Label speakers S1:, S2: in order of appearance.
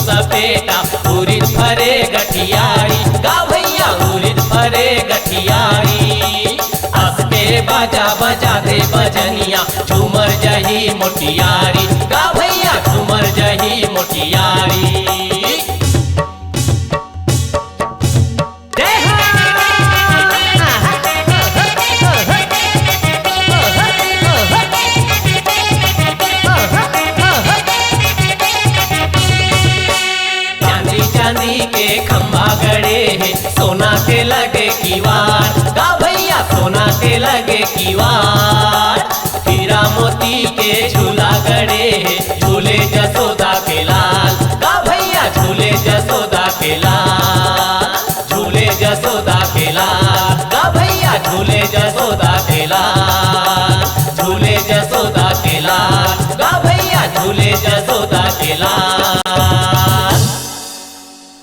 S1: उरिद फरे गठियारी गा भैया उरिद फरे गठियारी असके बाजा बजा दे बजनिया झूमर जही मोटियारी गा भैया झूमर जही मोटियारी। चांदी के खंभा गड़े हैं सोना के लगे कीवार गा भैया सोना के लगे कीवार। हीरा मोती के झूला गड़े हैं झूले जसोदा के लाल गा भैया झूले जसोदा के लाल झूले जसोदा के लाल गा भैया झूले जसोदा के लाल झूले जसोदा के लाल गा भैया झूले जसोदा के लाल।